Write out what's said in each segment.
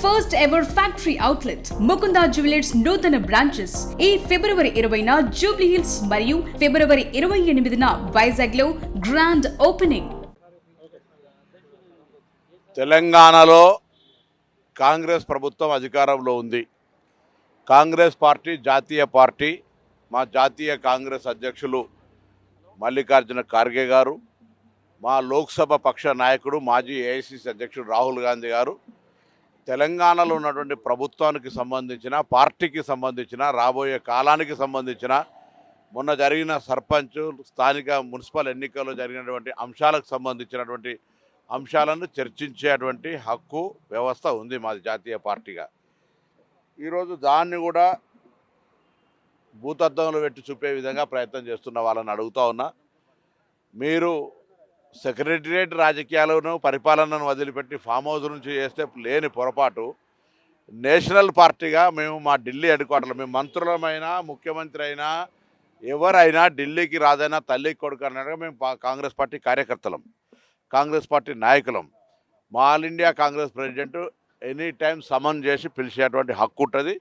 First ever factory outlet Mukunda jewellers నూతన branches ఈ ఫిబ్రవరి 20న Jubilee hills మరియు ఫిబ్రవరి 28న వైజాగ్ లో గ్రాండ్ ఓపెనింగ్. తెలంగాణలో కాంగ్రెస్ ప్రభుత్వం అధికారంలో ఉంది. కాంగ్రెస్ పార్టీ జాతీయ పార్టీ. మా జాతీయ కాంగ్రెస్ అధ్యక్షులు మల్లికార్జున ఖార్గే గారు, మా లోక్సభ పక్ష నాయకుడు మాజీ ఏఐసిసి అధ్యక్షుడు రాహుల్ గాంధీ గారు తెలంగాణలో ఉన్నటువంటి ప్రభుత్వానికి సంబంధించిన, పార్టీకి సంబంధించిన, రాబోయే కాలానికి సంబంధించిన, మొన్న జరిగిన సర్పంచ్ స్థానిక మున్సిపల్ ఎన్నికల్లో జరిగినటువంటి అంశాలకు సంబంధించినటువంటి అంశాలను చర్చించేటువంటి హక్కు వ్యవస్థ ఉంది మాది జాతీయ పార్టీగా. ఈరోజు దాన్ని కూడా భూతద్దంలో పెట్టి చూపే విధంగా ప్రయత్నం చేస్తున్న వాళ్ళని అడుగుతా ఉన్నా, మీరు సెక్రటరియట్ రాజకీయాలను పరిపాలనను వదిలిపెట్టి ఫామ్ హౌస్ నుంచి చేస్తే లేని పొరపాటు నేషనల్ పార్టీగా మేము మా ఢిల్లీ హెడ్ క్వార్టర్లో మేము మంత్రులమైనా ముఖ్యమంత్రి అయినా ఎవరైనా ఢిల్లీకి రాదైనా తల్లికి కొడుకు అన్నట్టుగా మేము కాంగ్రెస్ పార్టీ కార్యకర్తలం, కాంగ్రెస్ పార్టీ నాయకులం. మా all India Congress president any time summon చేసి పిలిచేటువంటి హక్కు ఉంటుంది.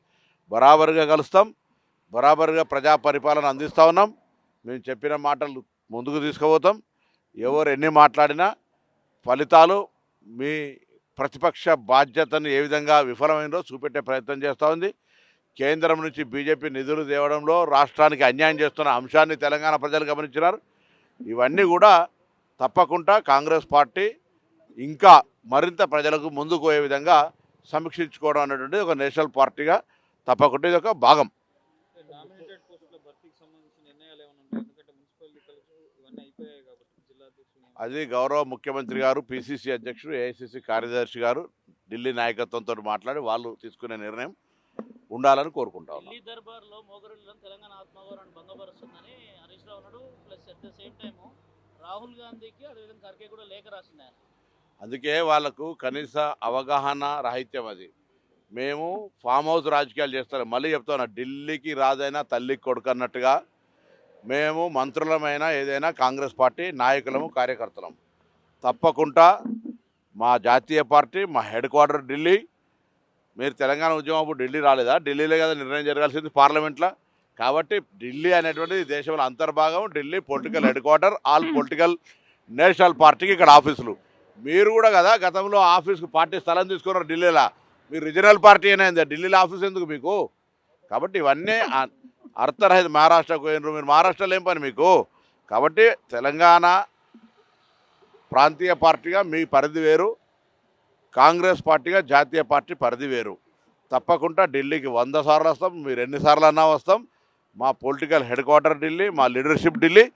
బరాబరుగా కలుస్తాం, బరాబరుగా ప్రజా పరిపాలన అందిస్తూ ఉన్నాం. మేము చెప్పిన మాటలు ముందుకు తీసుకుపోతాం. ఎవరు ఎన్ని మాట్లాడినా ఫలితాలు మీ ప్రతిపక్ష బాధ్యతను ఏ విధంగా విఫలమైందో చూపెట్టే ప్రయత్నం చేస్తూ ఉంది. కేంద్రం నుంచి బీజేపీ నిధులు తేవడంలో రాష్ట్రానికి అన్యాయం చేస్తున్న అంశాన్ని తెలంగాణ ప్రజలు గమనించినారు. ఇవన్నీ కూడా తప్పకుండా కాంగ్రెస్ పార్టీ ఇంకా మరింత ప్రజలకు ముందుకు పోయే విధంగా సమీక్షించుకోవడం అనేటువంటి ఒక నేషనల్ పార్టీగా తప్పకుండా ఇది ఒక భాగం. అది గౌరవ ముఖ్యమంత్రి గారు, పిసిసి అధ్యక్షుడు, ఏఐసిసి కార్యదర్శి గారు ఢిల్లీ నాయకత్వంతో మాట్లాడి వాళ్ళు తీసుకునే నిర్ణయం ఉండాలని కోరుకుంటా ఉన్నాం. అందుకే వాళ్ళకు కనీస అవగాహన రాహిత్యం అది. మేము ఫామ్ హౌస్ రాజకీయాలు చేస్తాం. మళ్ళీ చెప్తాను, ఢిల్లీకి రాదైనా తల్లికి కొడుకు అన్నట్టుగా మేము మంత్రులమైన ఏదైనా కాంగ్రెస్ పార్టీ నాయకులము, కార్యకర్తలం. తప్పకుండా మా జాతీయ పార్టీ, మా హెడ్ క్వార్టర్ ఢిల్లీ. మీరు తెలంగాణ ఉద్యమం అప్పుడు ఢిల్లీ రాలేదా? ఢిల్లీలో కదా నిర్ణయం జరగాల్సింది పార్లమెంట్లో. కాబట్టి ఢిల్లీ అనేటువంటిది దేశంలో అంతర్భాగం. Delhi political head quarter, all political national పార్టీకి ఇక్కడ ఆఫీసులు. మీరు కూడా కదా గతంలో ఆఫీస్కు పార్టీ స్థలం తీసుకున్నారు ఢిల్లీలో. మీరు రీజనల్ పార్టీ అయినా ఢిల్లీలో ఆఫీస్ ఎందుకు మీకు? కాబట్టి ఇవన్నీ అర్థరహిత. మహారాష్ట్రకు పోయినారు, మీరు మహారాష్ట్రలో ఏం పని మీకు? కాబట్టి తెలంగాణ ప్రాంతీయ పార్టీగా మీ పరిధి వేరు, కాంగ్రెస్ పార్టీగా జాతీయ పార్టీ పరిధి వేరు. తప్పకుండా ఢిల్లీకి 100 సార్లు వస్తాం, మీరు ఎన్నిసార్లు అన్నా వస్తాం. మా పొలిటికల్ హెడ్ క్వార్టర్ ఢిల్లీ, మా లీడర్షిప్ ఢిల్లీ.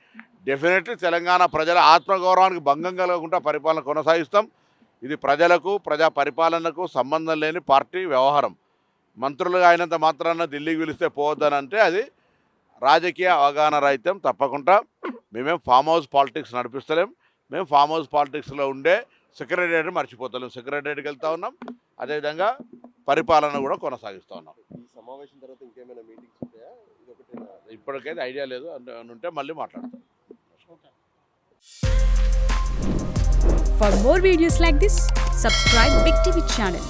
డెఫినెట్లీ తెలంగాణ ప్రజల ఆత్మగౌరవానికి భంగం కలగకుండా పరిపాలన కొనసాగిస్తాం. ఇది ప్రజలకు, ప్రజా పరిపాలనకు సంబంధం లేని పార్టీ వ్యవహారం. మంత్రులుగా అయినంత మాత్రాన ఢిల్లీకి పిలిస్తే పోవద్దని అంటే అది రాజకీయ అవగాహన రహితం. తప్పకుండా మేమేం ఫామ్ హౌస్ పాలిటిక్స్ నడిపిస్తలేం. మేము ఫామ్ హౌస్ పాలిటిక్స్లో ఉండే సెక్రటరియట్ మర్చిపోతలేం. సెక్రటరియట్కి వెళ్తూ ఉన్నాం, అదేవిధంగా పరిపాలన కూడా కొనసాగిస్తూ ఉన్నాం. ఈ సమావేశం తర్వాత ఇంకేమైనా మీటింగ్స్ ఉంటాయా? ఇప్పటికైతే ఐడియా లేదు, ఉంటే మళ్ళీ మాట్లాడతాం. For more videos like this, subscribe Big TV channel.